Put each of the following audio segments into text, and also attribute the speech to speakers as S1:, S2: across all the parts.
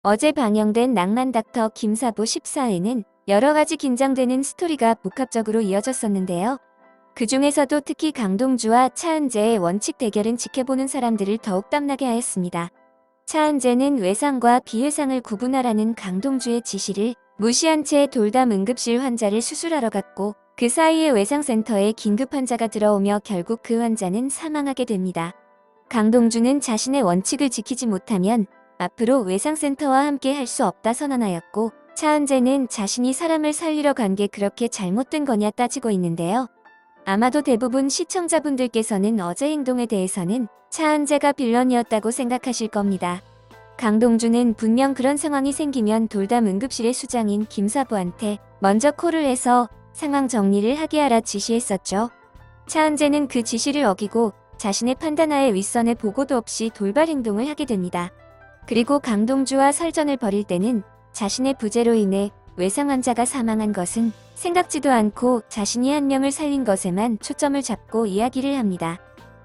S1: 어제 방영된 낭만닥터 김사부 14회는 여러가지 긴장되는 스토리가 복합적으로 이어졌었는데요. 그 중에서도 특히 강동주와 차은재의 원칙 대결은 지켜보는 사람들을 더욱 땀나게 하였습니다. 차은재는 외상과 비외상을 구분하라는 강동주의 지시를 무시한 채 돌담 응급실 환자를 수술하러 갔고, 그 사이에 외상센터에 긴급 환자가 들어오며 결국 그 환자는 사망하게 됩니다. 강동주는 자신의 원칙을 지키지 못하면 앞으로 외상센터와 함께 할 수 없다 선언하였고, 차은재는 자신이 사람을 살리러 간 게 그렇게 잘못된 거냐 따지고 있는데요. 아마도 대부분 시청자분들께서는 어제 행동에 대해서는 차은재가 빌런이었다고 생각하실 겁니다. 강동주는 분명 그런 상황이 생기면 돌담 응급실의 수장인 김사부한테 먼저 콜을 해서 상황 정리를 하게 하라 지시했었죠. 차은재는 그 지시를 어기고 자신의 판단하에 윗선에 보고도 없이 돌발 행동을 하게 됩니다. 그리고 강동주와 설전을 벌일 때는 자신의 부재로 인해 외상 환자가 사망한 것은 생각지도 않고 자신이 한 명을 살린 것에만 초점을 잡고 이야기를 합니다.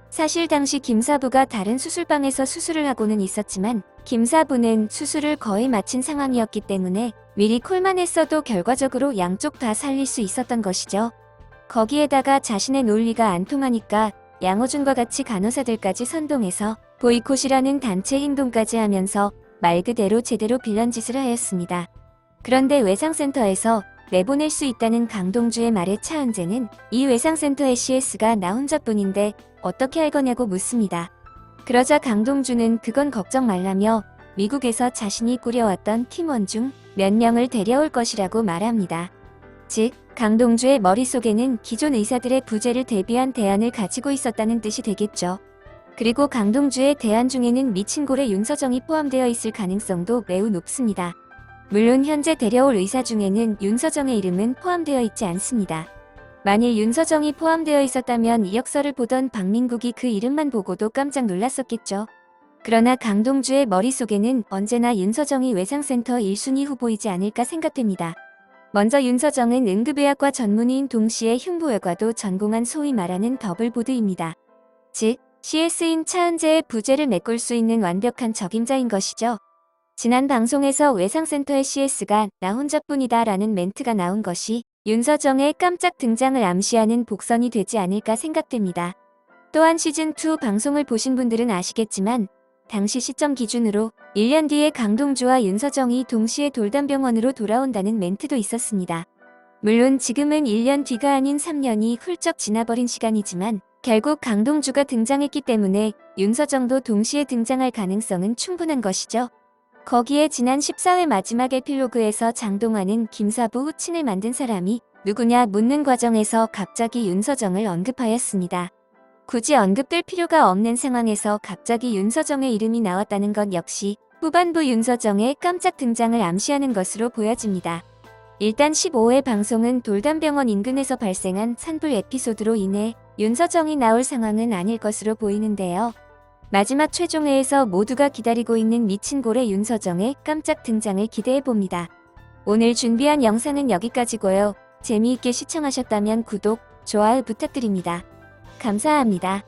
S1: 사실 당시 김사부가 다른 수술방에서 수술을 하고는 있었지만 김사부는 수술을 거의 마친 상황이었기 때문에 미리 콜만 했어도 결과적으로 양쪽 다 살릴 수 있었던 것이죠. 거기에다가 자신의 논리가 안 통하니까 양호준과 같이 간호사들까지 선동해서 보이콧이라는 단체 행동까지 하면서 말 그대로 제대로 빌런 짓을 하였습니다. 그런데 외상센터에서 내보낼 수 있다는 강동주의 말에 차은재는 이 외상센터의 CS가 나 혼자뿐인데 어떻게 할 거냐고 묻습니다. 그러자 강동주는 그건 걱정 말라며 미국에서 자신이 꾸려왔던 팀원 중 몇 명을 데려올 것이라고 말합니다. 즉, 강동주의 머릿속에는 기존 의사들의 부재를 대비한 대안을 가지고 있었다는 뜻이 되겠죠. 그리고 강동주의 대안 중에는 미친 고래 윤서정이 포함되어 있을 가능성도 매우 높습니다. 물론 현재 데려올 의사 중에는 윤서정의 이름은 포함되어 있지 않습니다. 만일 윤서정이 포함되어 있었다면 이력서를 보던 박민국이 그 이름만 보고도 깜짝 놀랐었겠죠. 그러나 강동주의 머릿속에는 언제나 윤서정이 외상센터 1순위 후보이지 않을까 생각됩니다. 먼저 윤서정은 응급의학과 전문의인 동시에 흉부외과도 전공한 소위 말하는 더블보드입니다. 즉, CS인 차은재의 부재를 메꿀 수 있는 완벽한 적임자인 것이죠. 지난 방송에서 외상센터의 CS가 나 혼자뿐이다 라는 멘트가 나온 것이 윤서정의 깜짝 등장을 암시하는 복선이 되지 않을까 생각됩니다. 또한 시즌2 방송을 보신 분들은 아시겠지만 당시 시점 기준으로 1년 뒤에 강동주와 윤서정이 동시에 돌담병원으로 돌아온다는 멘트도 있었습니다. 물론 지금은 1년 뒤가 아닌 3년이 훌쩍 지나버린 시간이지만 결국 강동주가 등장했기 때문에 윤서정도 동시에 등장할 가능성은 충분한 것이죠. 거기에 지난 14회 마지막 에필로그에서 장동환은 김사부 후친을 만든 사람이 누구냐 묻는 과정에서 갑자기 윤서정을 언급하였습니다. 굳이 언급될 필요가 없는 상황에서 갑자기 윤서정의 이름이 나왔다는 것 역시 후반부 윤서정의 깜짝 등장을 암시하는 것으로 보여집니다. 일단 15회 방송은 돌담병원 인근에서 발생한 산불 에피소드로 인해 윤서정이 나올 상황은 아닐 것으로 보이는데요. 마지막 최종회에서 모두가 기다리고 있는 미친 고래 윤서정의 깜짝 등장을 기대해봅니다. 오늘 준비한 영상은 여기까지고요. 재미있게 시청하셨다면 구독, 좋아요 부탁드립니다. 감사합니다.